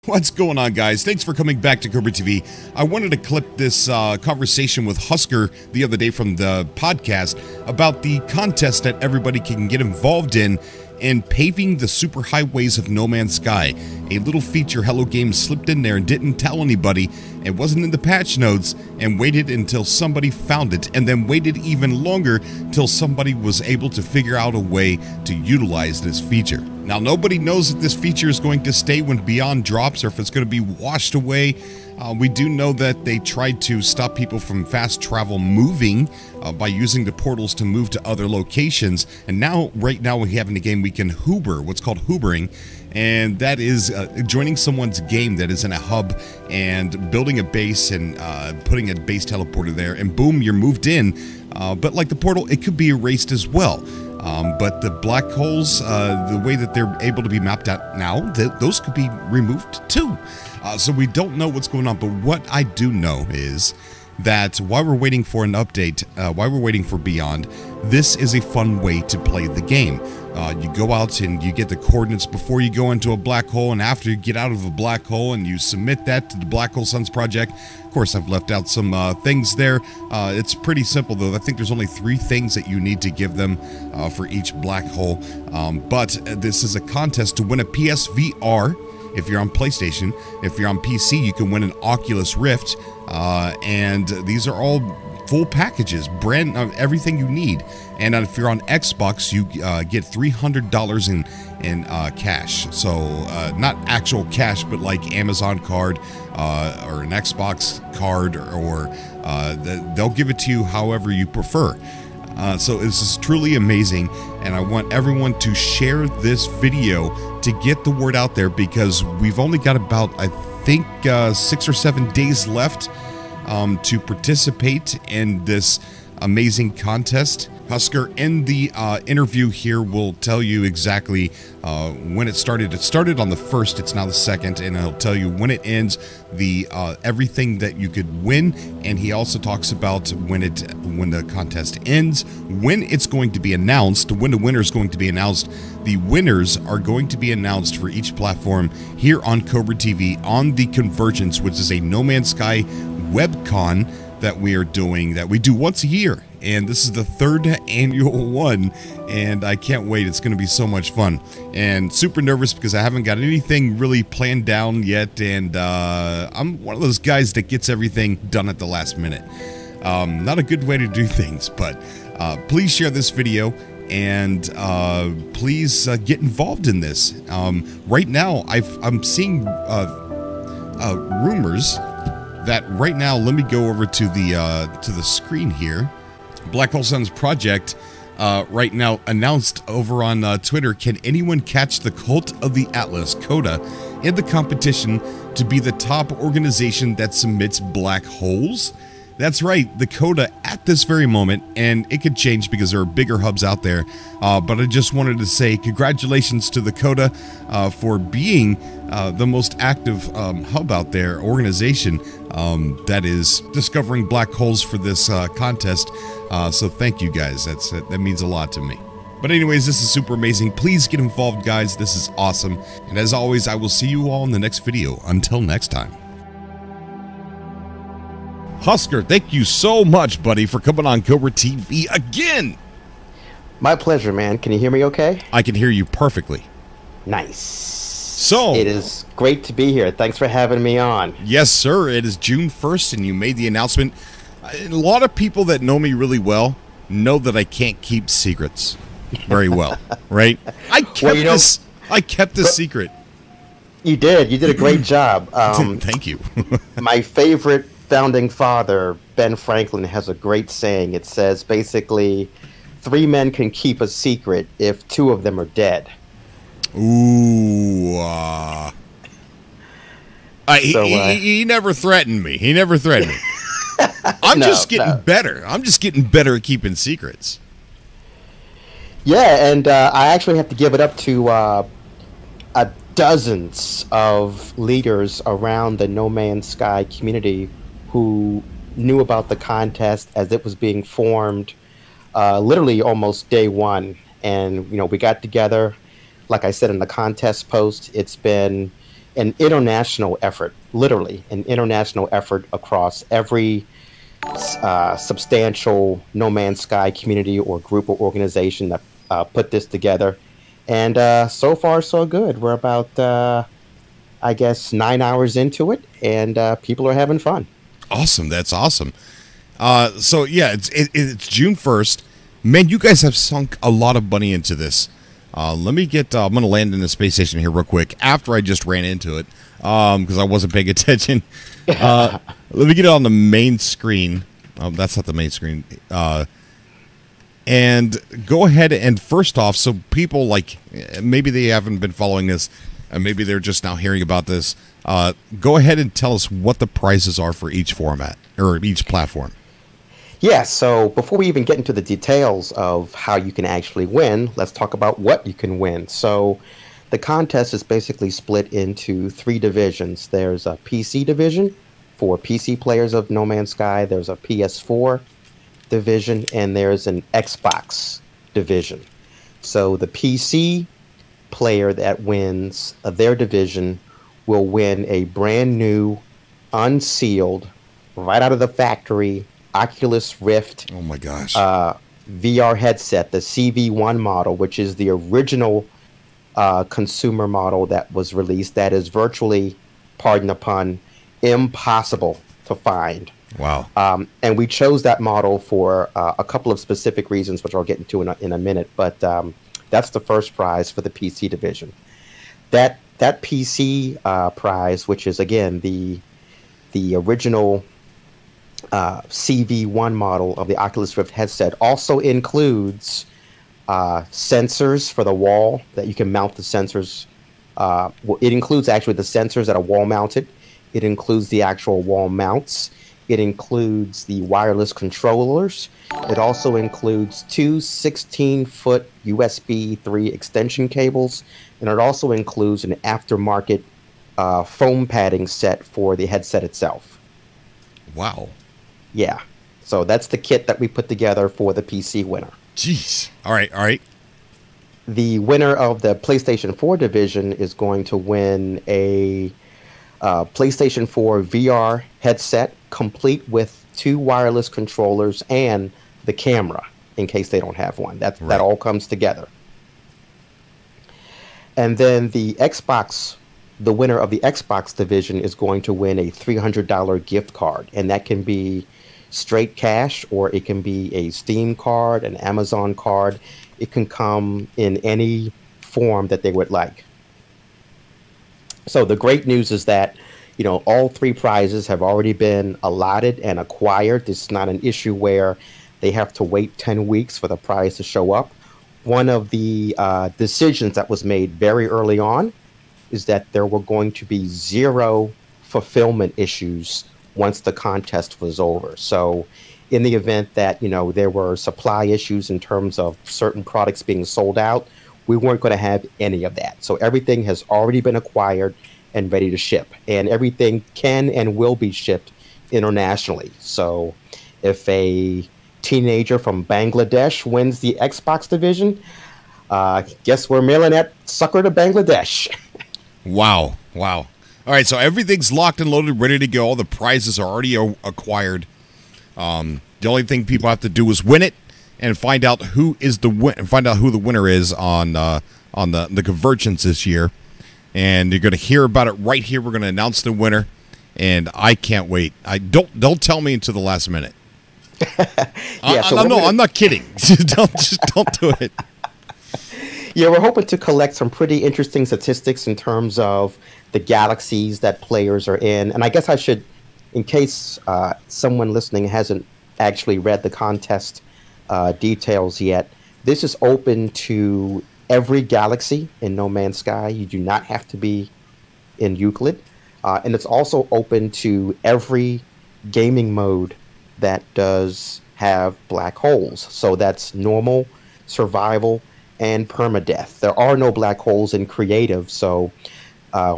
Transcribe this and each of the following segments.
What's going on, guys? Thanks for coming back to Cobra TV. I wanted to clip this conversation with Husker the other day from the podcast about the contest that everybody can get involved in paving the superhighways of No Man's Sky. A little feature Hello Games slipped in there and didn't tell anybody. It wasn't in the patch notes and waited until somebody found it, and then waited even longer till somebody was able to figure out a way to utilize this feature. Now, nobody knows if this feature is going to stay when Beyond drops or if it's going to be washed away. We do know that they tried to stop people from fast travel moving by using the portals to move to other locations. And now, right now, we have in the game, we can Hoover, what's called Hoovering. And that is joining someone's game that is in a hub and building a base and putting a base teleporter there. And boom, you're moved in. But like the portal, it could be erased as well. But the black holes, the way that they're able to be mapped out now, those could be removed too. So we don't know what's going on, but what I do know is that while we're waiting for an update, while we're waiting for Beyond, this is a fun way to play the game. You go out and you get the coordinates before you go into a black hole, and after you get out of a black hole and you submit that to the Black Hole Suns project. Of course, I've left out some things there. It's pretty simple, though. I think there's only 3 things that you need to give them for each black hole. But this is a contest to win a PSVR. If you're on PlayStation, if you're on PC, you can win an Oculus Rift, and these are all full packages, brand everything you need. And if you're on Xbox, you get $300 in cash. So not actual cash, but like Amazon card or an Xbox card, or they'll give it to you however you prefer. So this is truly amazing, and I want everyone to share this video to get the word out there, because we've only got about, I think, 6 or 7 days left to participate in this amazing contest. Husker in the interview here will tell you exactly when it started. It started on the 1st, it's now the 2nd, and he'll tell you when it ends, the everything that you could win, and he also talks about when the contest ends, when it's going to be announced, when the winner is going to be announced. The winners are going to be announced for each platform here on Cobra TV on the Convergence, which is a No Man's Sky webcon that we are doing, that we do once a year, and this is the 3rd annual one, and I can't wait. It's going to be so much fun, and super nervous because I haven't got anything really planned down yet, and I'm one of those guys that gets everything done at the last minute. Not a good way to do things, but please share this video, and please get involved in this. Right now, I'm seeing rumors that right now, let me go over to the screen here. Black Hole Suns project right now announced over on Twitter, can anyone catch the Cult of the Atlas, CODA, in the competition to be the top organization that submits black holes? That's right, the CODA at this very moment, and it could change because there are bigger hubs out there, but I just wanted to say congratulations to the CODA for being the most active hub out there, organization that is discovering black holes for this contest. So thank you guys, that means a lot to me. But anyways, this is super amazing. Please get involved, guys. This is awesome. And as always, I will see you all in the next video. Until next time. Husker, thank you so much, buddy, for coming on Cobra TV again. My pleasure, man. Can you hear me okay? I can hear you perfectly. Nice. So it is great to be here. Thanks for having me on. Yes, sir. It is June 1st, and you made the announcement. A lot of people that know me really well know that I can't keep secrets very well, right? I kept this secret. You did. You did a great job. Thank you. My favorite founding father, Ben Franklin, has a great saying. It says basically, 3 men can keep a secret if 2 of them are dead. Ooh. He never threatened me. He never threatened me. I'm just getting better. I'm just getting better at keeping secrets. Yeah, and I actually have to give it up to dozens of leaders around the No Man's Sky community who knew about the contest as it was being formed, literally almost day one. And, you know, we got together, like I said in the contest post, it's been an international effort, literally an international effort across every substantial No Man's Sky community or group or organization that put this together. And so far, so good. We're about, I guess, 9 hours into it, and people are having fun. Awesome. That's awesome. So yeah, it's June 1st. Man, you guys have sunk a lot of money into this. Let me get. I'm going to land in the space station here real quick after I just ran into it because I wasn't paying attention. Let me get it on the main screen. That's not the main screen. And go ahead and first off, so people like maybe they haven't been following this, and maybe they're just now hearing about this. Go ahead and tell us what the prices are for each format or each platform. Yeah, so before we even get into the details of how you can actually win, let's talk about what you can win. So the contest is basically split into 3 divisions. There's a PC division for PC players of No Man's Sky. There's a PS4 division, and there's an Xbox division. So the PC player that wins their division will win a brand new, unsealed, right out of the factory, Oculus Rift. Oh my gosh. VR headset, the CV1 model, which is the original consumer model that was released, that is virtually, pardon the pun, impossible to find. Wow. And we chose that model for a couple of specific reasons, which I'll get into in a minute. But that's the first prize for the PC division. That PC prize, which is again the original CV1 model of the Oculus Rift headset, also includes sensors for the wall that you can mount the sensors. It includes actually the sensors that are wall mounted. It includes the actual wall mounts. It includes the wireless controllers. It also includes 2 16-foot USB 3 extension cables. And it also includes an aftermarket foam padding set for the headset itself. Wow. Yeah. So that's the kit that we put together for the PC winner. Jeez. All right. The winner of the PlayStation 4 division is going to win a PlayStation 4 VR headset, complete with 2 wireless controllers and the camera, in case they don't have one. That all comes together. And then the winner of the Xbox division is going to win a $300 gift card, and that can be straight cash, or it can be a Steam card, an Amazon card. It can come in any form that they would like. So the great news is that, you know, all 3 prizes have already been allotted and acquired. This is not an issue where they have to wait 10 weeks for the prize to show up. One of the decisions that was made very early on is that there were going to be 0 fulfillment issues once the contest was over. So in the event that, you know, there were supply issues in terms of certain products being sold out, we weren't going to have any of that. So everything has already been acquired and ready to ship. And everything can and will be shipped internationally. So if a teenager from Bangladesh wins the Xbox division, guess we're mailing that sucker to Bangladesh. Wow. All right, so everything's locked and loaded, ready to go. All the prizes are already acquired. The only thing people have to do is win it and find out who the winner is on the Convergence this year. And you're going to hear about it right here. We're going to announce the winner, and I can't wait. Don't tell me until the last minute. Yeah, I'm not kidding. just don't do it. Yeah, we're hoping to collect some pretty interesting statistics in terms of the galaxies that players are in. And I guess I should, in case someone listening hasn't actually read the contest details yet, this is open to every galaxy in No Man's Sky. You do not have to be in Euclid. And it's also open to every gaming mode that does have black holes. So that's normal, survival, and permadeath. There are no black holes in creative, so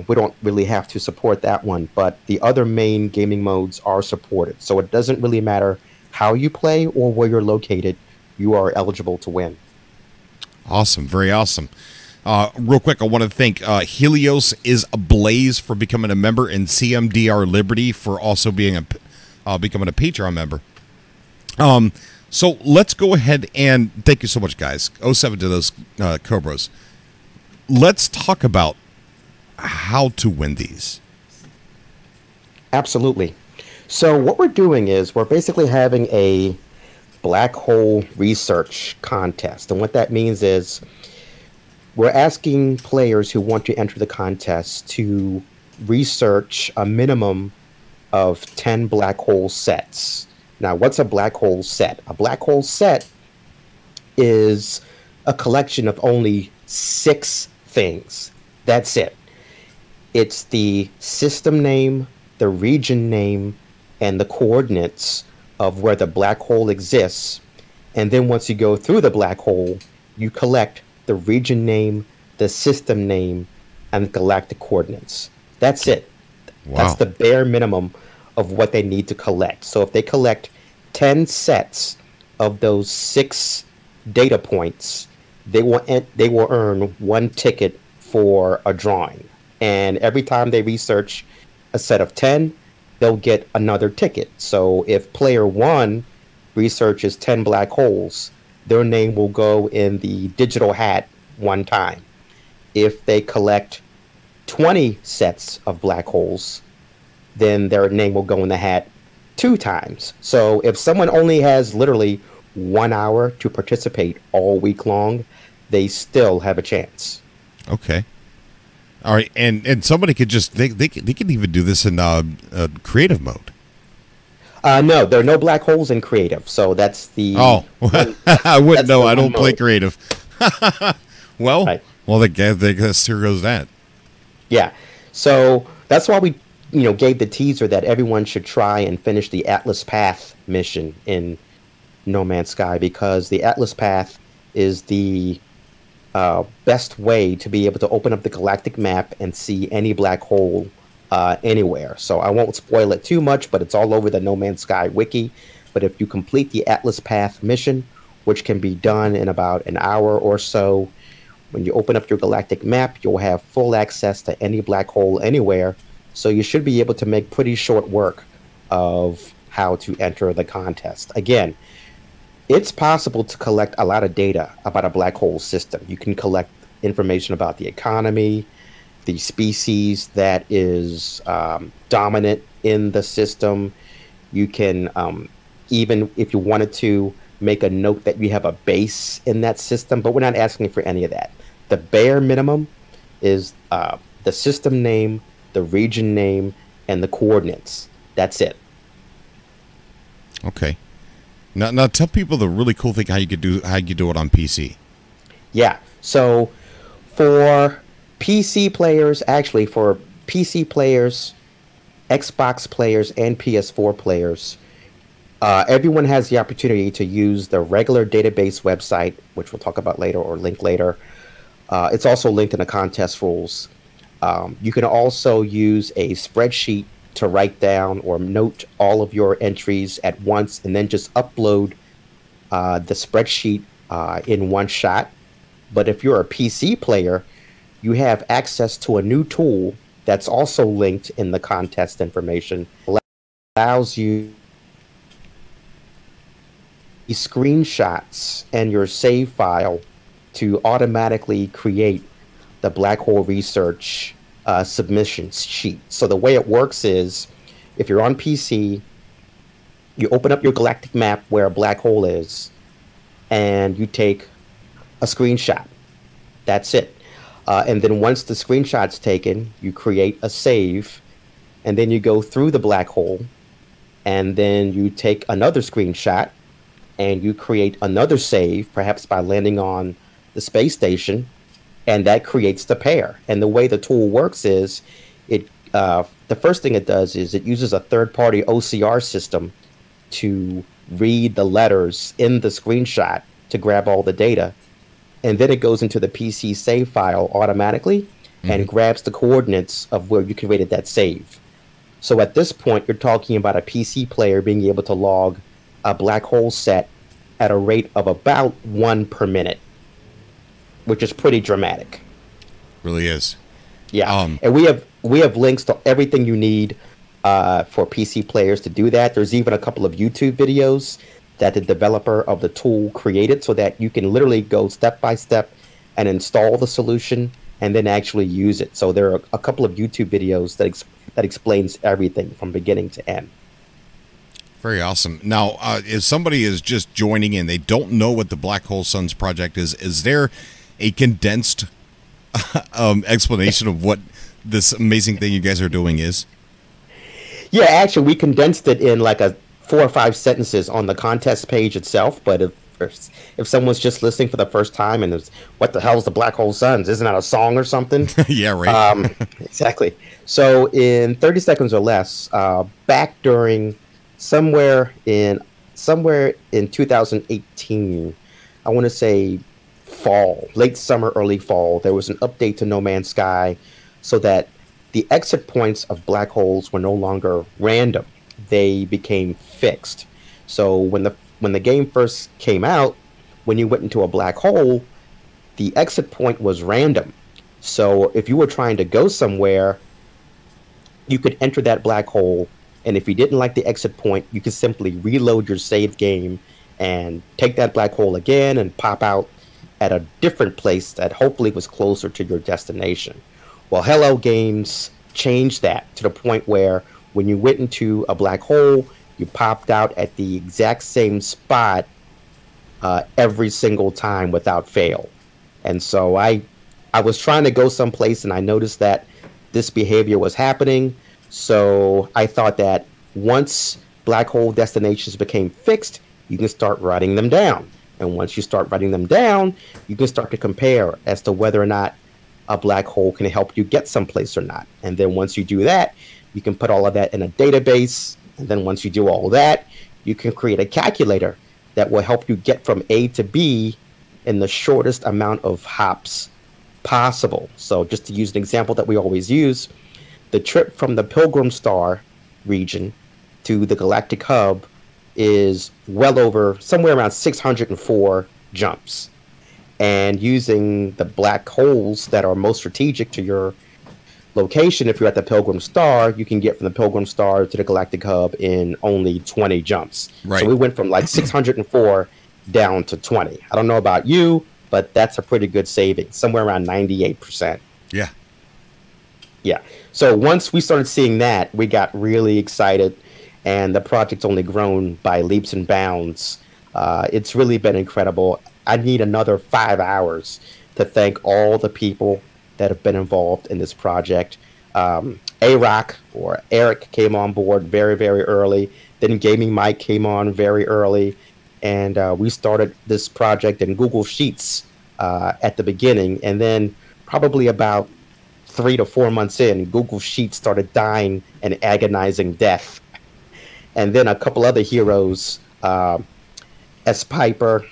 we don't really have to support that one. But the other main gaming modes are supported. So it doesn't really matter how you play or where you're located. You are eligible to win. Awesome. Very awesome. Real quick, I want to thank Helios is Ablaze for becoming a member, and CMDR Liberty for also being becoming a Patreon member. So let's go ahead and thank you so much, guys. 07 to those Cobras. Let's talk about how to win these. Absolutely. So what we're doing is we're basically having a black hole research contest. And what that means is we're asking players who want to enter the contest to research a minimum of 10 black hole sets. Now, what's a black hole set? A black hole set is a collection of only 6 things. That's it. It's the system name, the region name, and the coordinates of where the black hole exists. And then once you go through the black hole, you collect the region name, the system name, and the galactic coordinates. That's it. Wow. That's the bare minimum of what they need to collect. So if they collect 10 sets of those 6 data points, they will earn 1 ticket for a drawing. And every time they research a set of 10, they'll get another ticket. So if player 1 researches 10 black holes, their name will go in the digital hat 1 time. If they collect 20 sets of black holes, then their name will go in the hat 2 times. So if someone only has literally 1 hour to participate all week long, they still have a chance. Okay. All right, and somebody could just they can even do this in creative mode. No, there are no black holes in creative, so that's the. Oh, I wouldn't know. I don't play creative. Well, right. Well, the guess here goes that. Yeah, so that's why we, gave the teaser that everyone should try and finish the Atlas Path mission in No Man's Sky, because the Atlas Path is the best way to be able to open up the galactic map and see any black hole anywhere. So I won't spoil it too much, but it's all over the No Man's Sky wiki. But if you complete the Atlas Path mission, which can be done in about an hour or so, when you open up your galactic map, you'll have full access to any black hole anywhere. So you should be able to make pretty short work of how to enter the contest. Again, it's possible to collect a lot of data about a black hole system. You can collect information about the economy, the species that is dominant in the system. You can, even if you wanted to, make a note that you have a base in that system, but we're not asking for any of that. The bare minimum is the system name, the region name, and the coordinates. That's it. Okay. Now tell people the really cool thing how you do it on PC. Yeah. So for PC players, Xbox players, and PS4 players, everyone has the opportunity to use the regular database website, which we'll talk about later or link later. It's also linked in the contest rules. You can also use a spreadsheet to write down or note all of your entries at once, and then just upload the spreadsheet in one shot. But if you're a PC player, you have access to a new tool that's also linked in the contest information. Allows you screenshots and your save file to automatically create the black hole research submission sheet. So the way it works is, if you're on PC, you open up your galactic map where a black hole is, and you take a screenshot. That's it. And then once the screenshot's taken, you create a save, and then you go through the black hole, and then you take another screenshot, and you create another save, perhaps by landing on the space station, and that creates the pair. And the way the tool works is, the first thing it does is it uses a third-party OCR system to read the letters in the screenshot to grab all the data, and then it goes into the PC save file automatically and grabs the coordinates of where you created that save. So at this point, you're talking about a PC player being able to log a black hole set at a rate of about 1 per minute, which is pretty dramatic. Really is. Yeah, and we have links to everything you need for PC players to do that. There's even a couple of YouTube videos that the developer of the tool created, so that you can literally go step by step and install the solution and then actually use it. So there are a couple of YouTube videos that explains everything from beginning to end. Very awesome. Now, if somebody is just joining in, they don't know what the Black Hole Suns project is there a condensed explanation of what this amazing thing you guys are doing is? Yeah, actually, we condensed it in like 4 or 5 sentences on the contest page itself. But if someone's just listening for the first time and is, what the hell is the Black Hole Suns? Isn't that a song or something? Yeah, right. Exactly. So in 30 seconds or less, back during somewhere in 2018, I want to say fall, late summer, early fall, there was an update to No Man's Sky so that the exit points of black holes were no longer random. They became fixed. So when the game first came out, when you went into a black hole, the exit point was random. So if you were trying to go somewhere, you could enter that black hole, and if you didn't like the exit point, you could simply reload your saved game and take that black hole again and pop out at a different place that hopefully was closer to your destination. Well, Hello Games changed that to the point where when you went into a black hole, you popped out at the exact same spot every single time without fail. And so I was trying to go someplace, and I noticed that this behavior was happening. So I thought that once black hole destinations became fixed, you can start writing them down. And once you start writing them down, you can start to compare as to whether or not a black hole can help you get someplace or not. And then once you do that, you can put all of that in a database. And then once you do all that, you can create a calculator that will help you get from A to B in the shortest amount of hops possible. So just to use an example that we always use, the trip from the Pilgrim Star region to the Galactic Hub is well over somewhere around 604 jumps. And using the black holes that are most strategic to your location, if you're at the Pilgrim Star, you can get from the Pilgrim Star to the Galactic Hub in only 20 jumps. Right. So we went from like 604 down to 20. I don't know about you, but that's a pretty good saving, somewhere around 98%. Yeah. Yeah. So once we started seeing that, we got really excited, and the project's only grown by leaps and bounds. It's really been incredible. I need another 5 hours to thank all the people that have been involved in this project. A-Rock, or Eric, came on board very, very early. Then Gaming Mike came on very early. And we started this project in Google Sheets at the beginning. And then probably about 3 to 4 months in, Google Sheets started dying an agonizing death. And then a couple other heroes, S. Piper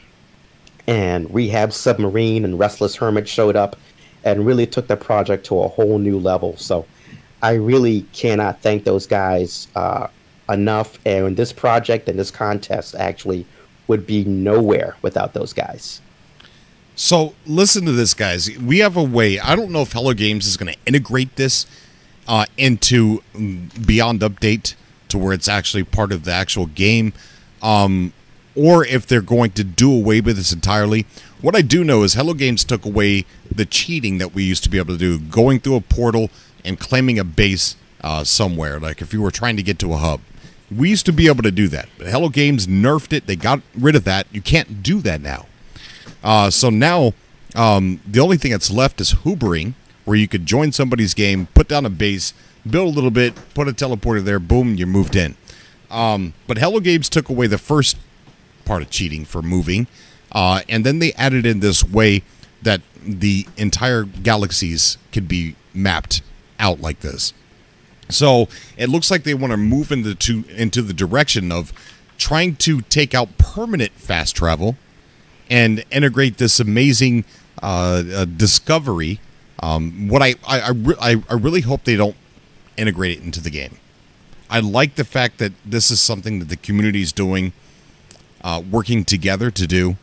and Rehab Submarine and Restless Hermit, showed up and really took the project to a whole new level. So I really cannot thank those guys enough. And this project and this contest actually would be nowhere without those guys. So listen to this, guys. We have a way. I don't know if Hello Games is going to integrate this into Beyond Update to where it's actually part of the actual game, or if they're going to do away with this entirely. What I do know is Hello Games took away the cheating that we used to be able to do, going through a portal and claiming a base somewhere, like if you were trying to get to a hub. We used to be able to do that, but Hello Games nerfed it. They got rid of that. You can't do that now. So now the only thing that's left is hoobering, where you could join somebody's game, put down a base, build a little bit, put a teleporter there, boom, you're moved in. But Hello Games took away the first part of cheating for moving, and then they added in this way that the entire galaxies could be mapped out like this. So it looks like they want to move into the direction of trying to take out permanent fast travel and integrate this amazing discovery. What I really hope they don't integrate it into the game. I like the fact that this is something that the community is doing, working together to do.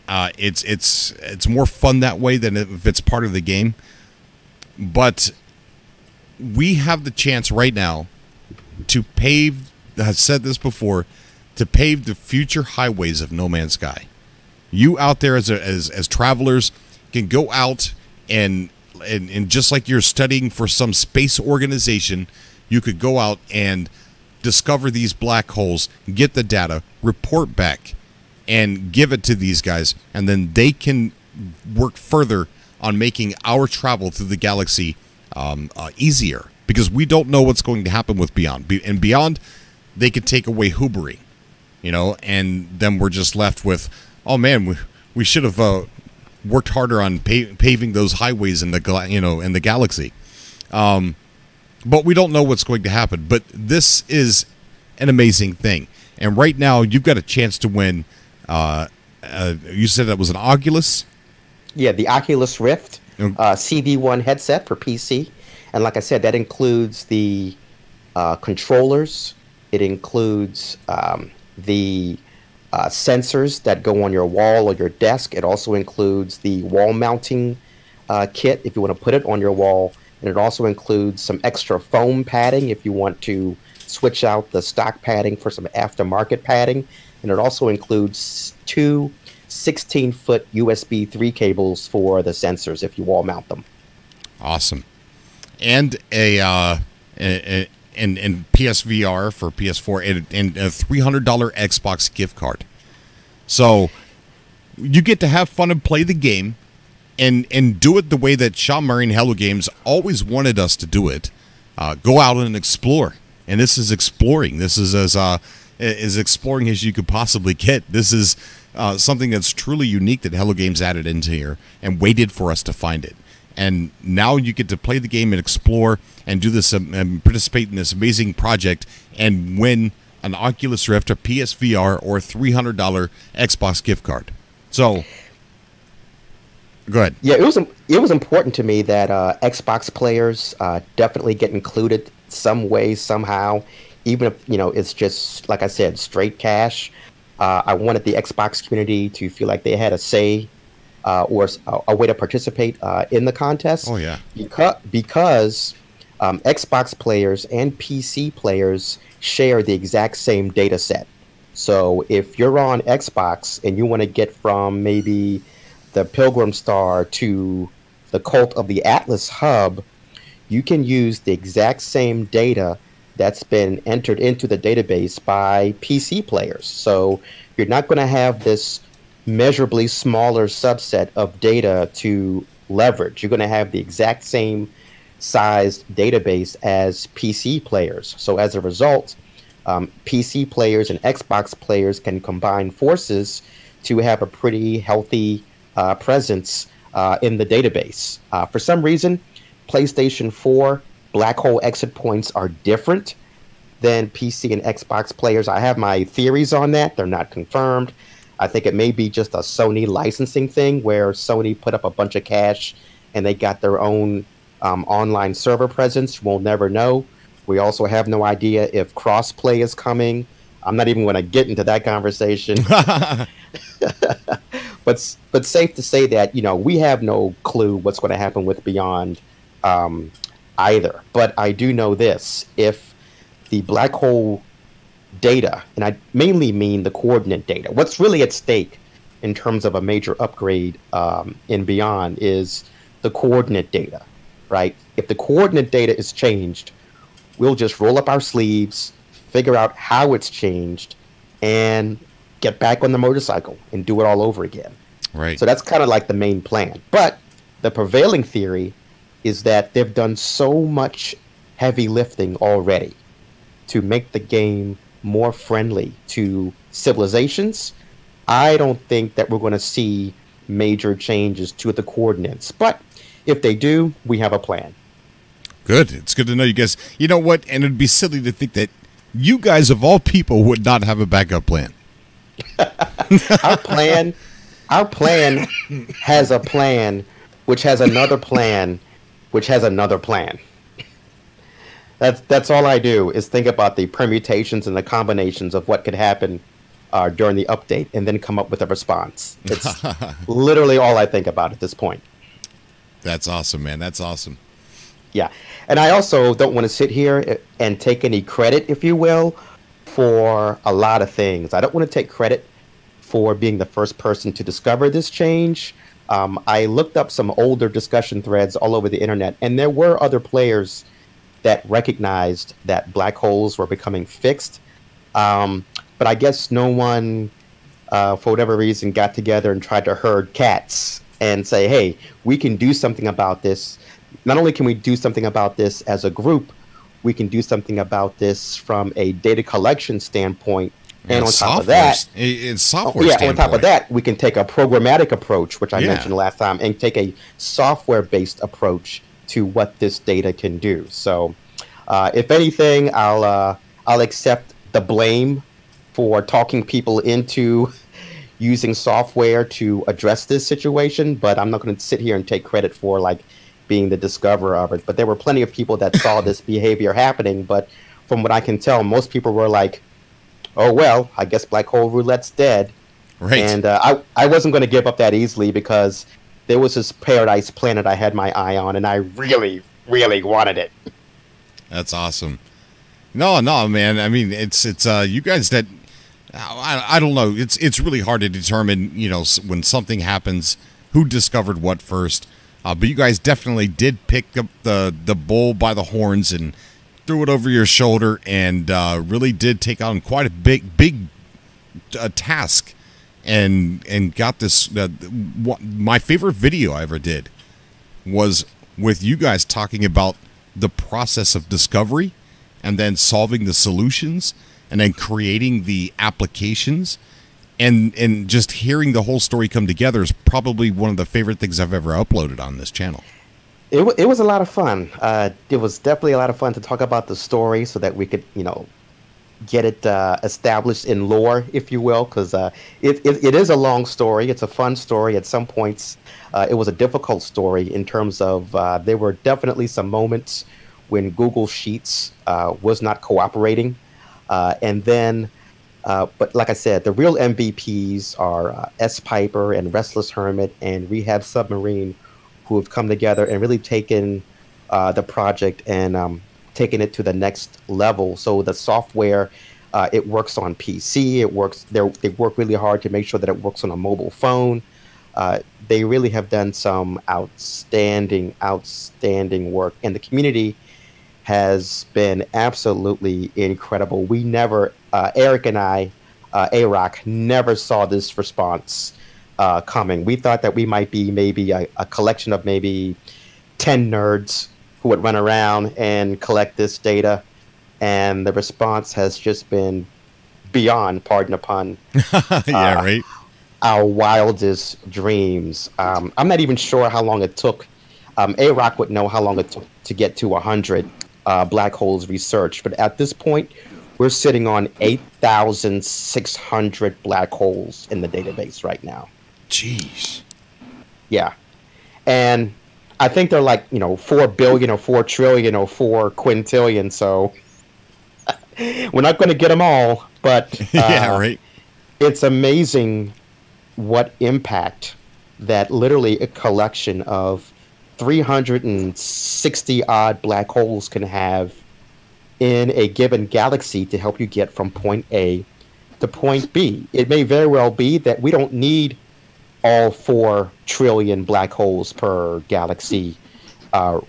It's more fun that way than if it's part of the game. But we have the chance right now to pave, I've said this before, to pave the future highways of No Man's Sky. You out there as travelers can go out and just like you're studying for some space organization, you could go out and discover these black holes, get the data, report back, and give it to these guys, and then they can work further on making our travel through the galaxy easier, because we don't know what's going to happen with Beyond. And Beyond, they could take away hoobering, and then we're just left with, oh man, we should have worked harder on paving those highways in the galaxy. But we don't know what's going to happen. But this is an amazing thing, and right now you've got a chance to win. You said that was an Oculus. Yeah, the Oculus Rift CV1 headset for PC. And like I said, that includes the controllers. It includes the sensors that go on your wall or your desk. It also includes the wall mounting kit if you want to put it on your wall. And it also includes some extra foam padding if you want to switch out the stock padding for some aftermarket padding. And it also includes two 16-foot USB 3 cables for the sensors if you wall mount them. Awesome. And and PSVR for PS4 and a $300 Xbox gift card. So you get to have fun and play the game and do it the way that Sean Murray and Hello Games always wanted us to do it. Go out and explore. And this is exploring. This is as exploring as you could possibly get. This is something that's truly unique that Hello Games added into here and waited for us to find it. And now you get to play the game and explore and do this and participate in this amazing project and win an Oculus Rift, a PSVR, or a $300 Xbox gift card. So, go ahead. Yeah, it was important to me that Xbox players definitely get included some way, somehow, even if it's just, like I said, straight cash. I wanted the Xbox community to feel like they had a say or a way to participate in the contest. Oh yeah, because Xbox players and PC players share the exact same data set. So if you're on Xbox and you want to get from maybe the Pilgrim Star to the Cult of the Atlas hub, you can use the exact same data that's been entered into the database by PC players. So you're not going to have this measurably smaller subset of data to leverage. You're going to have the exact same sized database as PC players. So as a result, PC players and Xbox players can combine forces to have a pretty healthy presence in the database. For some reason, PlayStation 4 black hole exit points are different than PC and Xbox players. I have my theories on that. They're not confirmed. I think it may be just a Sony licensing thing where Sony put up a bunch of cash and they got their own online server presence. We'll never know. We also have no idea if crossplay is coming. I'm not even going to get into that conversation. But safe to say that, we have no clue what's going to happen with Beyond either. But I do know this. If the black hole data, and I mainly mean the coordinate data, what's really at stake in terms of a major upgrade in Beyond is the coordinate data, right? If the coordinate data is changed, we'll just roll up our sleeves, figure out how it's changed, and get back on the motorcycle and do it all over again. Right. So that's kind of like the main plan. But the prevailing theory is that they've done so much heavy lifting already to make the game more friendly to civilizations. I don't think that we're going to see major changes to the coordinates. But if they do, we have a plan. Good. It's good to know you guys. You know what? And it'd be silly to think that you guys, of all people, would not have a backup plan. Our plan has a plan, which has another plan, which has another plan. That's all I do is think about the permutations and the combinations of what could happen during the update, and then come up with a response. It's literally all I think about at this point. That's awesome, man. That's awesome. Yeah. And I also don't want to sit here and take any credit, if you will, for a lot of things. I don't want to take credit for being the first person to discover this change. I looked up some older discussion threads all over the internet, and there were other players that recognized that black holes were becoming fixed. But I guess no one, for whatever reason, got together and tried to herd cats and say, hey, we can do something about this. Not only can we do something about this as a group, we can do something about this from a data collection standpoint. And on top of that, it's software. Yeah, on top of that, we can take a programmatic approach, which I mentioned last time, and take a software-based approach to what this data can do. So, if anything, I'll accept the blame for talking people into using software to address this situation, but I'm not going to sit here and take credit for like being the discoverer of it. But there were plenty of people that saw this behavior happening. But from what I can tell, most people were like, oh, well, I guess black hole roulette's dead. Right. And I wasn't going to give up that easily because there was this paradise planet I had my eye on, and I really, really wanted it. That's awesome. No, man. I mean, it's you guys that I don't know. It's really hard to determine, you know, when something happens, who discovered what first. But you guys definitely did pick up the bull by the horns and threw it over your shoulder, and really did take on quite a big task, and got this. My favorite video I ever did was with you guys talking about the process of discovery, and then solving the solutions, and then creating the applications, and just hearing the whole story come together is probably one of the favorite things I've ever uploaded on this channel. It was a lot of fun. It was definitely a lot of fun to talk about the story so that we could, you know, get it established in lore, if you will, because it is a long story. It's a fun story. At some points, it was a difficult story in terms of there were definitely some moments when Google Sheets was not cooperating. And then, but like I said, the real MVPs are S. Piper and Restless Hermit and Rehab Submarine, who have come together and really taken the project and taken it to the next level. So the software, it works on PC. It works. They work really hard to make sure that it works on a mobile phone. They really have done some outstanding work, and the community has been absolutely incredible. We never, Eric and I, A-Rock, never saw this response coming. We thought that we might be maybe a collection of maybe 10 nerds who would run around and collect this data, and the response has just been beyond, pardon the pun, yeah, right, our wildest dreams. I'm not even sure how long it took. A-Rock would know how long it took to get to 100 black holes researched, but at this point, we're sitting on 8,600 black holes in the database right now. Jeez. Yeah. And I think they're like, 4 billion or 4 trillion or 4 quintillion. So we're not going to get them all, but yeah, right. It's amazing what impact that literally a collection of 360 odd black holes can have in a given galaxy to help you get from point A to point B. It may very well be that we don't need all 4 trillion black holes per galaxy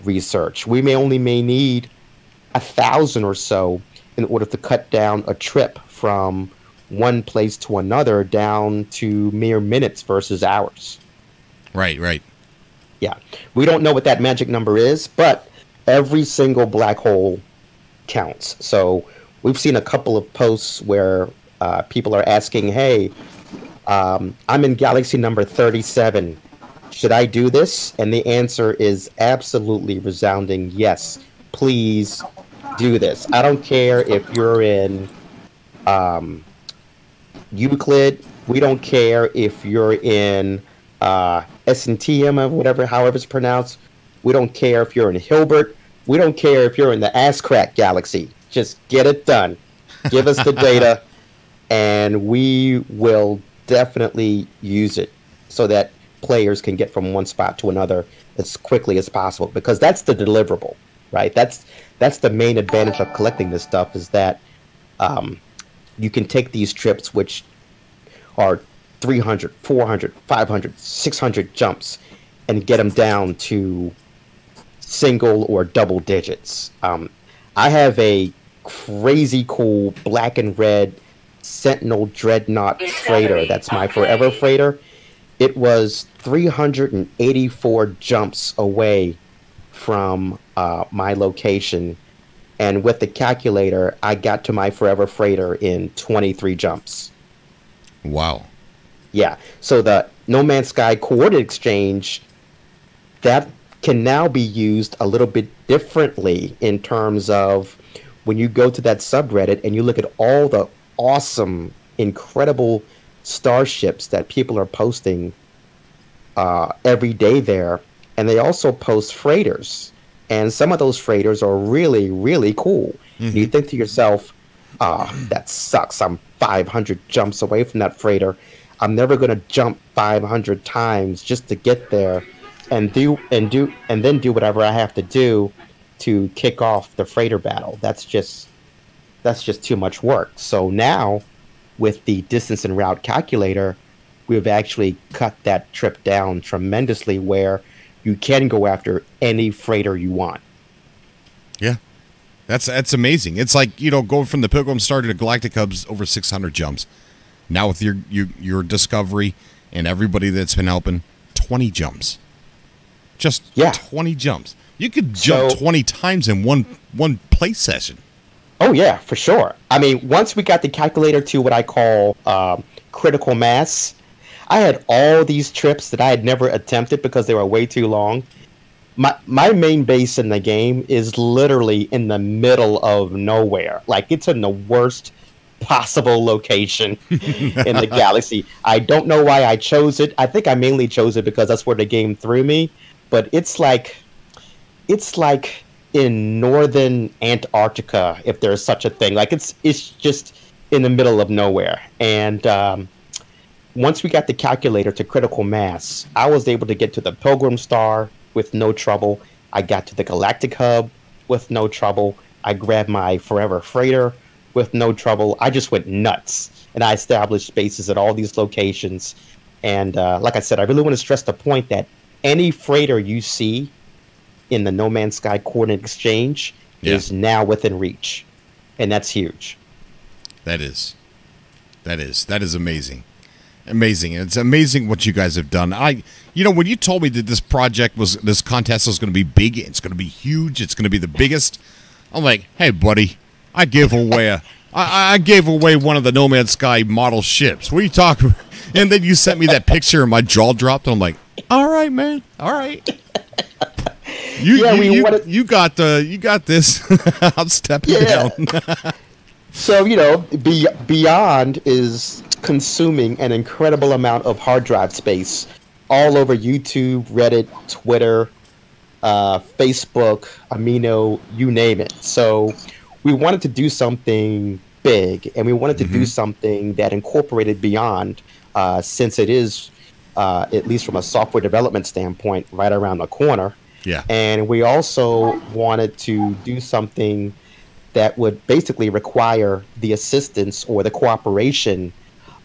research. We may need 1,000 or so in order to cut down a trip from one place to another down to mere minutes versus hours. Right. Yeah. We don't know what that magic number is, but every single black hole counts. So we've seen a couple of posts where people are asking, hey, I'm in galaxy number 37. Should I do this? And the answer is absolutely resounding yes. Please do this. I don't care if you're in Euclid. We don't care if you're in SNTM or whatever, however it's pronounced. We don't care if you're in Hilbert. We don't care if you're in the ass crack galaxy. Just get it done. Give us the data, and we will definitely use it so that players can get from one spot to another as quickly as possible, because that's the deliverable. right? That's the main advantage of collecting this stuff, is that you can take these trips, which are 300, 400, 500, 600 jumps, and get them down to single or double digits. I have a crazy cool black and red Sentinel Dreadnought freighter. That's my forever freighter. It was 384 jumps away from my location, and with the calculator, I got to my forever freighter in 23 jumps. Wow. Yeah. So the No Man's Sky coordinate exchange, that can now be used a little bit differently in terms of when you go to that subreddit and you look at all the awesome, incredible starships that people are posting every day there. And they also post freighters. And some of those freighters are really, really cool. Mm-hmm. You think to yourself, that sucks. I'm 500 jumps away from that freighter. I'm never going to jump 500 times just to get there and then do whatever I have to do to kick off the freighter battle. That's just too much work. So now, with the distance and route calculator, we've actually cut that trip down tremendously, where you can go after any freighter you want. Yeah, that's amazing. It's like, going from the Pilgrim Star to the Galactic Hub's over 600 jumps. Now with your Discovery and everybody that's been helping, 20 jumps. Just 20 jumps. You could jump 20 times in one play session. Oh, yeah, for sure. I mean, once we got the calculator to what I call critical mass, I had all these trips that I had never attempted because they were way too long. My main base in the game is literally in the middle of nowhere. Like, it's in the worst possible location in the galaxy. I don't know why I chose it. I think I mainly chose it because that's where the game threw me. But it's like in northern Antarctica, if there's such a thing. Like, it's just in the middle of nowhere. And once we got the calculator to critical mass, I was able to get to the Pilgrim Star with no trouble. I got to the Galactic Hub with no trouble. I grabbed my forever freighter with no trouble. I just went nuts, and I established bases at all these locations. And like I said, I really want to stress the point that any freighter you see in the No Man's Sky coordinate exchange is now within reach, and that's huge. That is amazing. Amazing. And it's amazing what you guys have done. When you told me that this contest was going to be big, it's going to be huge, it's going to be the biggest, I'm like, hey buddy, I gave away I gave away one of the No Man's Sky model ships. What are you talking about? And then you sent me that picture and my jaw dropped, and I'm like, all right, man, all right. You got this. I'm stepping down. So, Beyond is consuming an incredible amount of hard drive space all over YouTube, Reddit, Twitter, Facebook, Amino, you name it. So we wanted to do something big, and we wanted to do something that incorporated Beyond, since it is, at least from a software development standpoint, right around the corner. Yeah. And we also wanted to do something that would basically require the assistance or the cooperation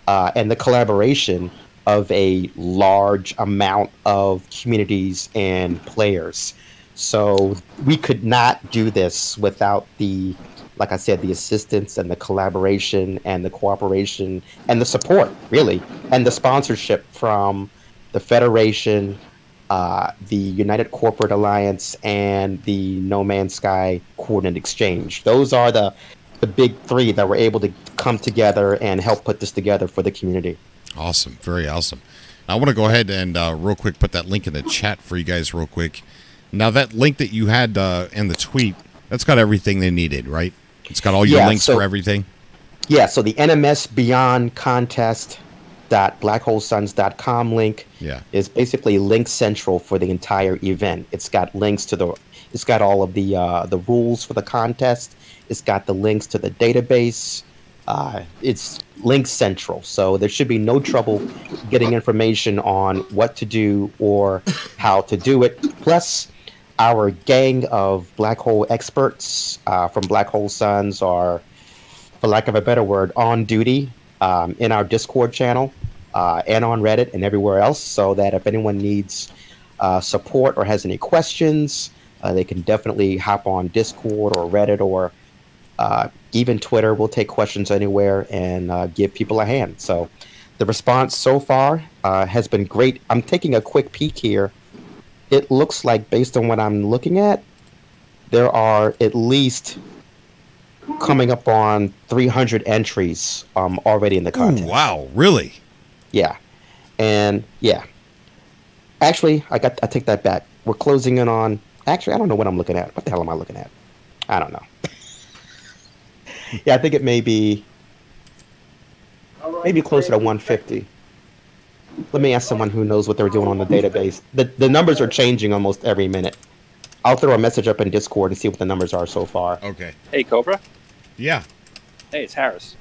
and the collaboration of a large amount of communities and players. So we could not do this without the, like I said, the assistance and the collaboration and the cooperation and the support, really, and the sponsorship from the Federation, the United Corporate Alliance, and the No Man's Sky Coordinate Exchange. Those are the big three that were able to come together and help put this together for the community. Awesome. Very awesome. I want to go ahead and real quick put that link in the chat for you guys real quick. Now, that link that you had in the tweet, that's got everything they needed, right? It's got all your links for everything? Yeah, so the NMS Beyond contest.blackholesuns.com link is basically link central for the entire event. It's got links to it's got all of the rules for the contest. It's got the links to the database. It's link central, so there should be no trouble getting information on what to do or how to do it. Plus, our gang of black hole experts from Black Hole Suns are, for lack of a better word, on duty in our Discord channel and on Reddit and everywhere else, so that if anyone needs support or has any questions, they can definitely hop on Discord or Reddit or even Twitter. We'll take questions anywhere and give people a hand. So the response so far has been great. I'm taking a quick peek here. It looks like, based on what I'm looking at, there are at least coming up on 300 entries already in the contest. Ooh, wow, really? Yeah. And yeah. Actually, I take that back. We're closing in on, actually, I don't know what I'm looking at. What the hell am I looking at? I don't know. Yeah, I think it may be maybe closer to 150. Let me ask someone who knows what they're doing on the database. The numbers are changing almost every minute. I'll throw a message up in Discord and see what the numbers are so far. Okay. Hey, Cobra. Yeah. Hey, it's Harris.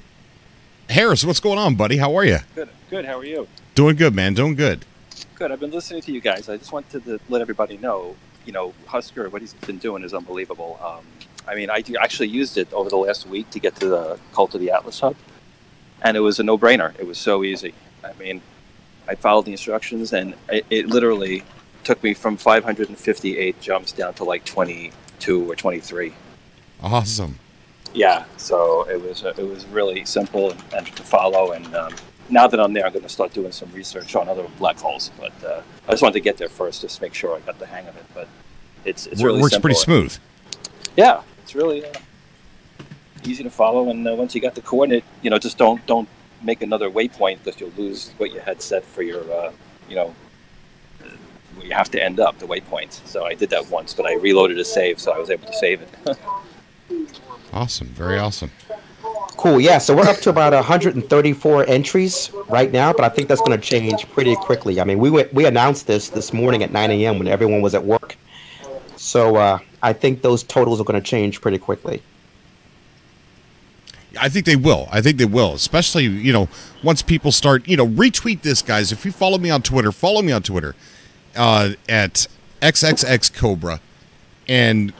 Harris, what's going on, buddy? How are you? Good. Good. How are you? Doing good, man. Doing good. Good. I've been listening to you guys. I just wanted to let everybody know, Husker, what he's been doing is unbelievable. I mean, I actually used it over the last week to get to the Cult of the Atlas Hub, and it was a no-brainer. It was so easy. I mean, I followed the instructions, and it literally took me from 558 jumps down to like 22 or 23. Awesome. Yeah, so it was really simple and to follow. And now that I'm there, I'm going to start doing some research on other black holes. But I just wanted to get there first, just to make sure I got the hang of it. But it's really works simple. pretty smooth. Yeah, it's really easy to follow. And once you got the coordinate, just don't make another waypoint, because you'll lose what you had set for your where you have to end up, the waypoint. So I did that once, but I reloaded a save, so I was able to save it. Awesome. Very awesome. Cool. Yeah, so we're up to about 134 entries right now, but I think that's going to change pretty quickly. I mean, we announced this morning at 9 a.m. when everyone was at work. So I think those totals are going to change pretty quickly. I think they will. Especially, once people start, retweet this, guys. If you follow me on Twitter, at XXXCobra, and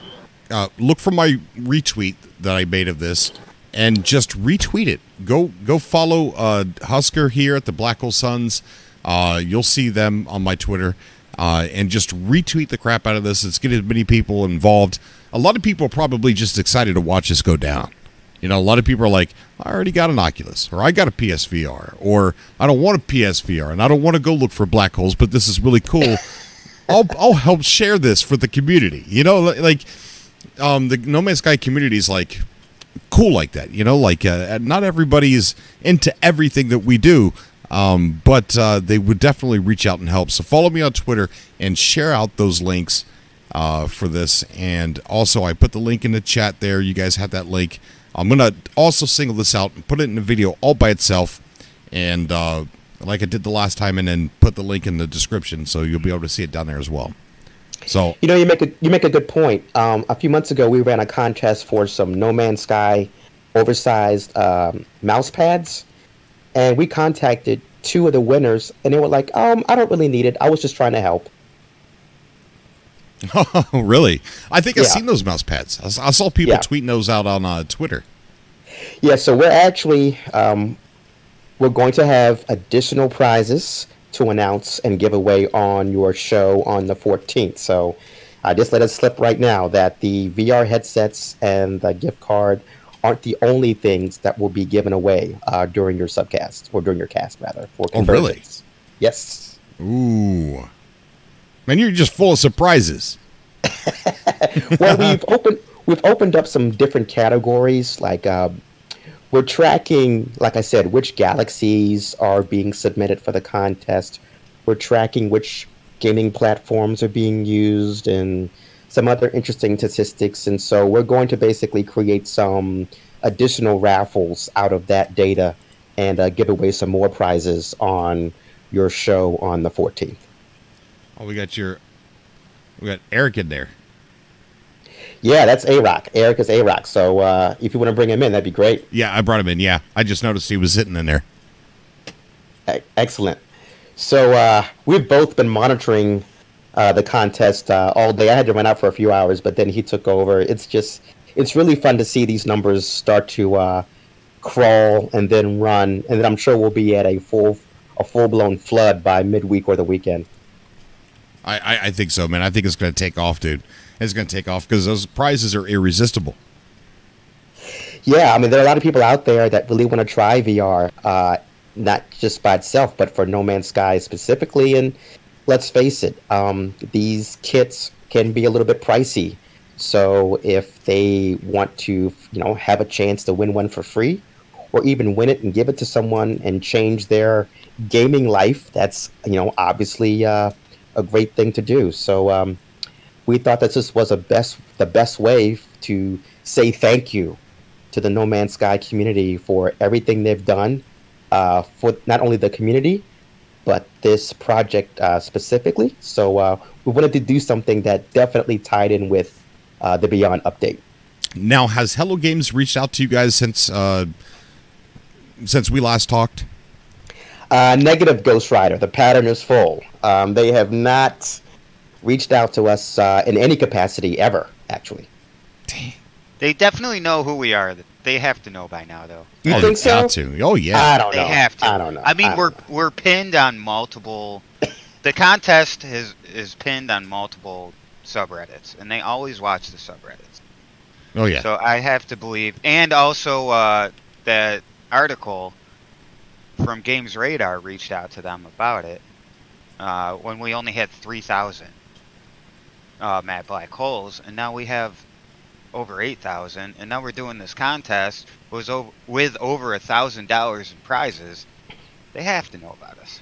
look for my retweet that I made of this, and just retweet it. Go follow Husker here at the Black Hole Suns. You'll see them on my Twitter, and just retweet the crap out of this. Let's get as many people involved. A lot of people are probably just excited to watch this go down. A lot of people are like, I already got an Oculus, or I got a PSVR, or I don't want a PSVR, and I don't want to go look for black holes, but this is really cool. I'll help share this for the community. The No Man's Sky community is like cool like that. Not everybody's into everything that we do, but they would definitely reach out and help. So follow me on Twitter and share out those links for this. And also, I put the link in the chat there. You guys have that link. I'm going to also single this out and put it in a video all by itself, and like I did the last time, and then put the link in the description, so you'll be able to see it down there as well. So you make a good point. A few months ago, we ran a contest for some No Man's Sky oversized mouse pads, and we contacted two of the winners, and they were like, I don't really need it. I was just trying to help. Oh, really? I think I've seen those mouse pads. I saw people tweeting those out on Twitter. Yeah, so we're actually we're going to have additional prizes to announce and give away on your show on the 14th. So just let it slip right now that the VR headsets and the gift card aren't the only things that will be given away during your subcast, or during your cast, rather. For conversions. Oh, really? Yes. Ooh. Man, you're just full of surprises. Well, we've opened up some different categories. Like we're tracking, like I said, which galaxies are being submitted for the contest. We're tracking which gaming platforms are being used, and some other interesting statistics. And so we're going to basically create some additional raffles out of that data and give away some more prizes on your show on the 14th. Oh, we got Eric in there. Yeah, that's A-Rock. Eric is A-Rock. So if you want to bring him in, that'd be great. Yeah, I brought him in. Yeah, I just noticed he was sitting in there. Excellent. So we've both been monitoring the contest all day. I had to run out for a few hours, but then he took over. It's really fun to see these numbers start to crawl and then run, and then I'm sure we'll be at a full-blown flood by midweek or the weekend. I think so, man. I think it's going to take off, dude. It's going to take off because those prizes are irresistible. Yeah, I mean, there are a lot of people out there that really want to try VR, not just by itself, but for No Man's Sky specifically. And let's face it, these kits can be a little bit pricey. So if they want to, have a chance to win one for free, or even win it and give it to someone and change their gaming life, that's, obviously a great thing to do. So we thought that this was the best way to say thank you to the No Man's Sky community for everything they've done for not only the community, but this project specifically. So we wanted to do something that definitely tied in with the Beyond update. Now, has Hello Games reached out to you guys since we last talked? Negative, Ghost Rider. The pattern is full. They have not reached out to us in any capacity ever, actually. Dang. They definitely know who we are. They have to know by now, though. You think so? Got to. Oh, yeah. I don't know. They have to. I don't know. I mean, we're pinned on multiple. The contest is pinned on multiple subreddits, and they always watch the subreddits. Oh, yeah. So I have to believe, and also that article from Games Radar reached out to them about it when we only had 3,000 matte black holes, and now we have over 8,000, and now we're doing this contest with over $1,000 in prizes. They have to know about us.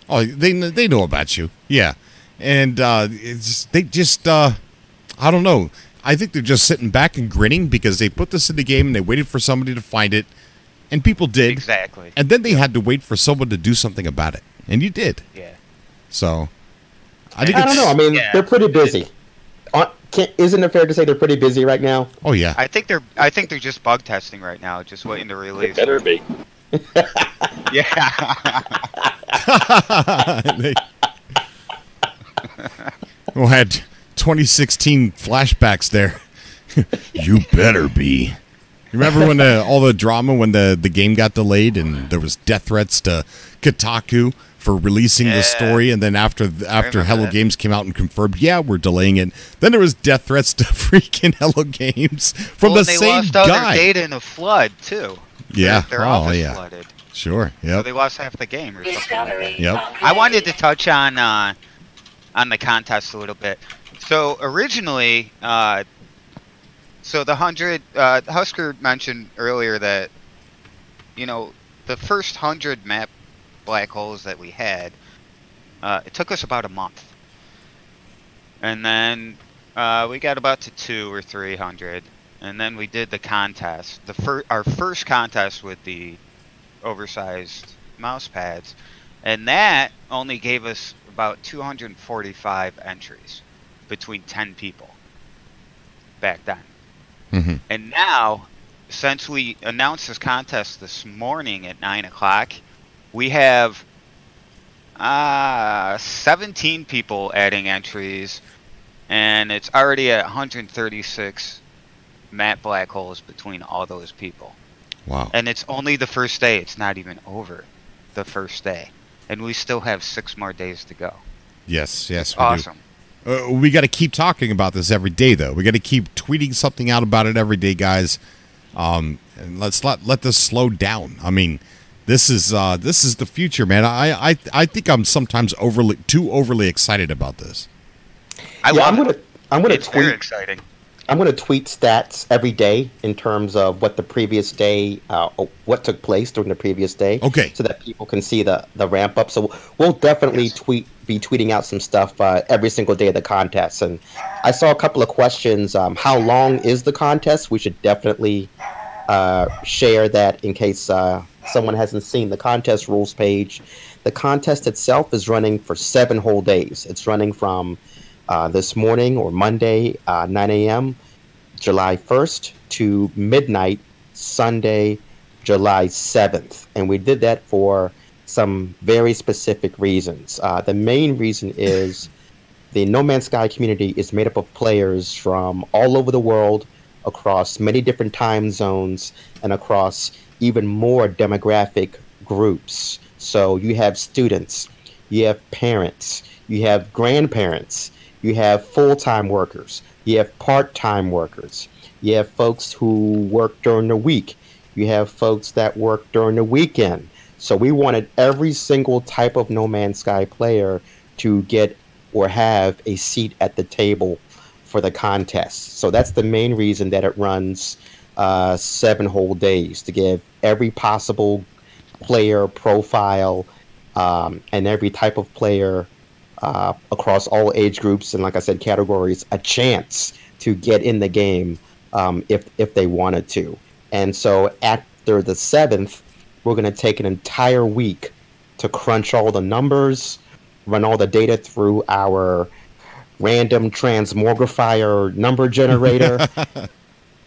Oh, they know about you, yeah, and they just I don't know. I think they're just sitting back and grinning because they put this in the game and they waited for somebody to find it, and people did Exactly. and then they had to wait for someone to do something about it, and you did. Yeah. So I don't know. I mean, they're pretty busy. Isn't it fair to say they're pretty busy right now? Oh yeah. I think they're just bug testing right now, just waiting to release. It better be. Yeah. We had 2016 flashbacks there. You better be. Remember when all the drama when the game got delayed and there was death threats to Kotaku for releasing the story, and then after Hello Games came out and confirmed, yeah, we're delaying it. Then there was death threats to freaking Hello Games from the same guy. They lost all their data in a flood too. Yeah. Their office flooded. Sure. Yep. So they lost half the game or something like that. Yep. I wanted to touch on the contest a little bit. So originally, so the 100 Husker mentioned earlier that the first 100 map black holes that we had, it took us about a month, and then we got about to 200 or 300, and then we did the contest, our first contest with the oversized mouse pads, and that only gave us about 245 entries between 10 people back then. Mm-hmm. And now, since we announced this contest this morning at 9 o'clock, we have 17 people adding entries, and it's already at 136 matte black holes between all those people. Wow. And it's only the first day. It's not even over the first day. And we still have 6 more days to go. Yes, we awesome. do. We got to keep talking about this every day, though. We got to keep tweeting something out about it every day, guys. And let's let this slow down. I mean, this is the future, man. I think I'm sometimes too overly excited about this. I'm gonna it's tweet. very exciting. I'm going to tweet stats every day in terms of what the previous day, what took place during the previous day. Okay. So that people can see the ramp up. So we'll definitely be tweeting out some stuff every single day of the contest. And I saw a couple of questions. How long is the contest? We should definitely share that in case someone hasn't seen the contest rules page. The contest itself is running for 7 whole days. It's running from this morning or Monday, 9 a.m., July 1st to midnight, Sunday, July 7th. And we did that for some very specific reasons. The main reason is the No Man's Sky community is made up of players from all over the world, across many different time zones, and across even more demographic groups. So you have students, you have parents, you have grandparents, you have full-time workers, you have part-time workers, you have folks who work during the week, you have folks that work during the weekend. So we wanted every single type of No Man's Sky player to get or have a seat at the table for the contest. So that's the main reason that it runs 7 whole days, to give every possible player profile and every type of player across all age groups and, like I said, categories, a chance to get in the game if they wanted to. And so after the 7th, we're going to take an entire week to crunch all the numbers, run all the data through our random transmogrifier number generator,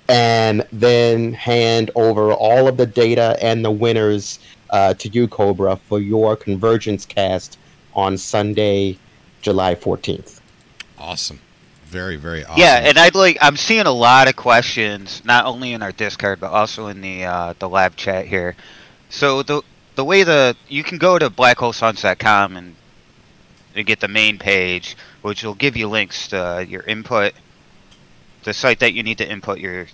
and then hand over all of the data and the winners to you, Cobra, for your Convergence cast on Sunday, July 14th. Awesome. Very, very awesome. Yeah, and I'm seeing a lot of questions, not only in our Discord, but also in the lab chat here. So the way you can go to blackholesuns.com and get the main page, which will give you links to your input, the site that you need to input your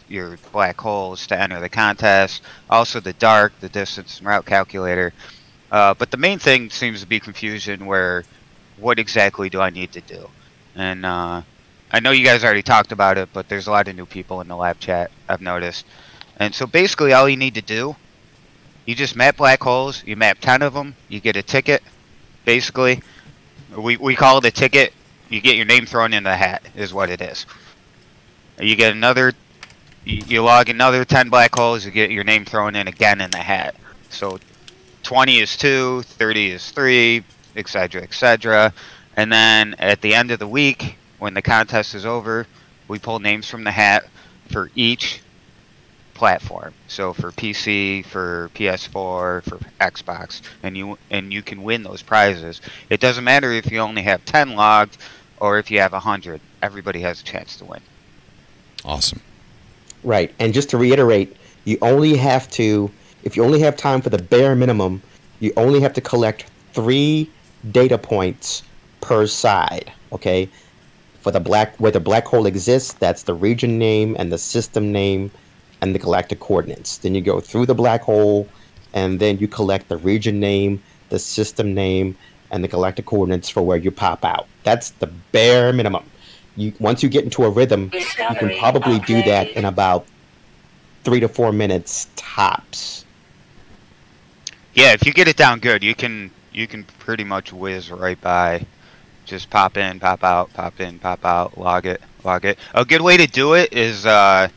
black holes to enter the contest, also the dark, the distance and route calculator. But the main thing seems to be confusion, where what exactly do I need to do? And I know you guys already talked about it, but there's a lot of new people in the lab chat, I've noticed. And so basically all you need to do, you just map black holes, you map 10 of them, you get a ticket, basically. We call it a ticket. You get your name thrown in the hat, is what it is. You get another, you log another 10 black holes, you get your name thrown in again in the hat. So 20 is 2, 30 is 3, etc., etc. And then at the end of the week, when the contest is over, we pull names from the hat for each platform. So for PC, for PS4, for Xbox, and you can win those prizes. It doesn't matter if you only have 10 logged or if you have 100. Everybody has a chance to win. Awesome. Right. And just to reiterate, you only have to, if you only have time for the bare minimum, you only have to collect 3 data points per side. Okay. For the where the black hole exists, that's the region name and the system name and the galactic coordinates. Then you go through the black hole, and then you collect the region name, the system name, and the galactic coordinates for where you pop out. That's the bare minimum. Once you get into a rhythm, you can probably do that in about 3 to 4 minutes tops. Yeah, if you get it down good, you can pretty much whiz right by. Just pop in, pop out, pop in, pop out, log it, log it. A good way to do it is if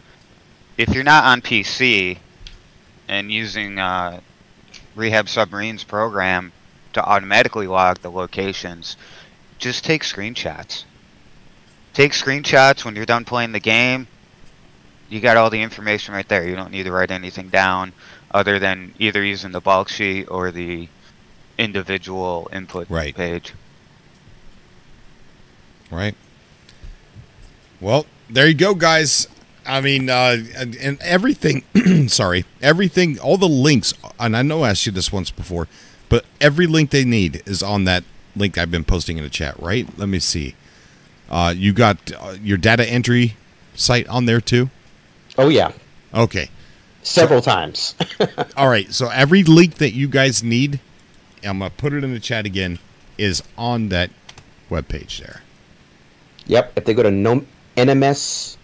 you're not on PC and using Rehab Submarine's program to automatically log the locations, just take screenshots. Take screenshots when you're done playing the game. You got all the information right there. You don't need to write anything down other than either using the bulk sheet or the individual input page. Right. Well, there you go, guys. I mean, and everything, sorry, everything, all the links, and I know I asked you this once before, but every link they need is on that link I've been posting in the chat, right? Let me see. You got your data entry site on there too? Oh, yeah. Okay. Several times. All right. So every link that you guys need, I'm going to put it in the chat again, is on that webpage there. Yep. If they go to NMS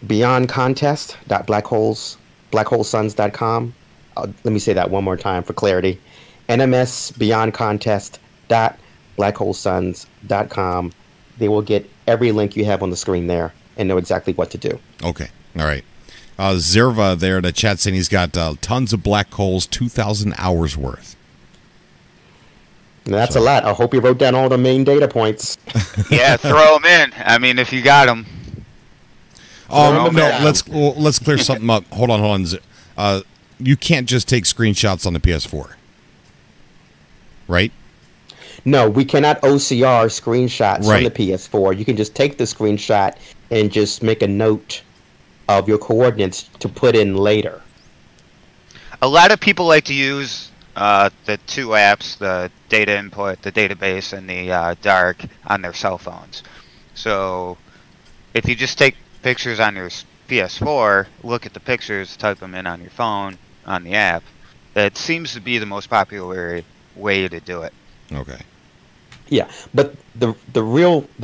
Beyond Contest.blackholesuns.com. Let me say that one more time for clarity. NMS Beyond Contest.blackholesuns.com. They will get every link you have on the screen there and know exactly what to do. Okay. All right. Zerva there in the chat saying he's got tons of black holes, 2,000 hours worth. That's a lot. I hope you wrote down all the main data points. Yeah, throw them in. I mean, if you got them. Oh, no, let's clear something up. Hold on. You can't just take screenshots on the PS4. Right? No, we cannot OCR screenshots Right. from the PS4. You can just take the screenshot and just make a note of your coordinates to put in later. A lot of people like to use the two apps, the data input, the database, and the dark on their cell phones. So if you just take pictures on your PS4, look at the pictures, type them in on your phone, on the app, that seems to be the most popular way to do it. Okay. Yeah, but the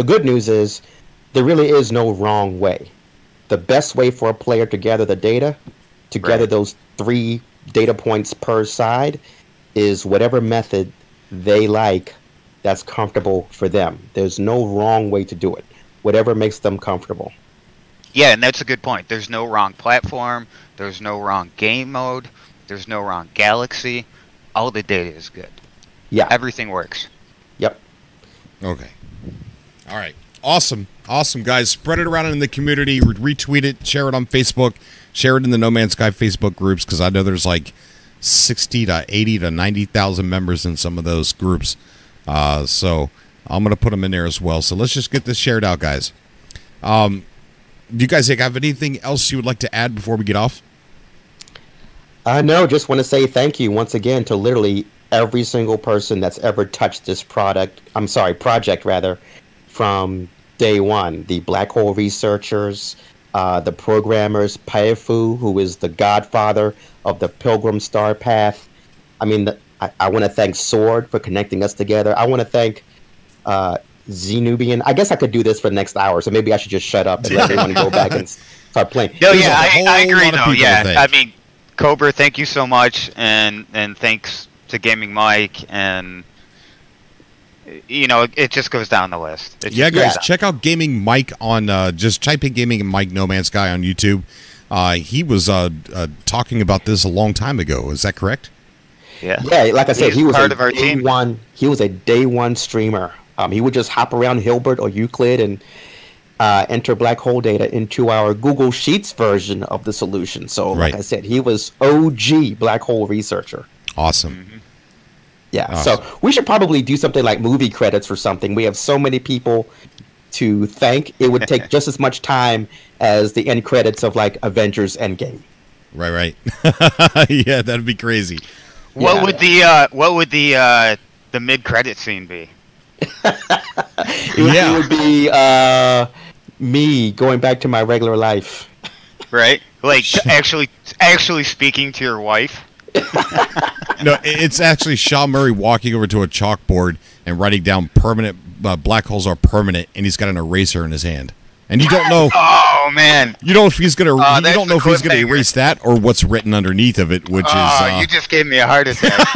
good news is there really is no wrong way. The best way for a player to gather the data, to gather those 3 data points per side, is whatever method they like that's comfortable for them. There's no wrong way to do it. Whatever makes them comfortable. Yeah, and that's a good point. There's no wrong platform. There's no wrong game mode. There's no wrong galaxy. All the data is good. Yeah. Everything works. Yep. Okay. All right. Awesome. Awesome, guys. Spread it around in the community. Retweet it. Share it on Facebook. Share it in the No Man's Sky Facebook groups, because I know there's like 60 to 80 to 90,000 members in some of those groups. So I'm going to put them in there as well. So let's just get this shared out, guys. Do you guys have anything else you would like to add before we get off? No, just want to say thank you once again to literally every single person that's ever touched this project rather, from day one. The black hole researchers, the programmers, Paifu, who is the godfather of the Pilgrim Star Path. I mean, I want to thank Sword for connecting us together. I want to thank Zenubian. I guess I could do this for the next hour, so maybe I should just shut up and let everyone go back and start playing. No, There's yeah, I agree, lot of though. people to Yeah, thank. I mean, Cobra, thank you so much, and thanks to Gaming Mike, and it just goes down the list. Yeah, guys, check out Gaming Mike on, just type in Gaming Mike No Man's Sky on YouTube. He was talking about this a long time ago. Is that correct? Yeah. Yeah, like I said, he was part a of our day team. one. He was a day one streamer. He would just hop around Hilbert or Euclid and enter black hole data into our Google Sheets version of the solution. So, like I said, he was OG black hole researcher. Awesome. Mm-hmm. Yeah, Awesome. so we should probably do something like movie credits or something. We have so many people to thank. It would take just as much time as the end credits of like Avengers Endgame. Right. Yeah, that'd be crazy. What would the mid credit scene be? It would be me going back to my regular life. Right? Like actually speaking to your wife? No, it's actually Sean Murray walking over to a chalkboard and writing down permanent black holes are permanent, and he's got an eraser in his hand. And you don't know. Oh man! You don't know if he's gonna. You that's don't know the if he's gonna cliffhanger. erase that or what's written underneath of it, which is. You just gave me a heart attack.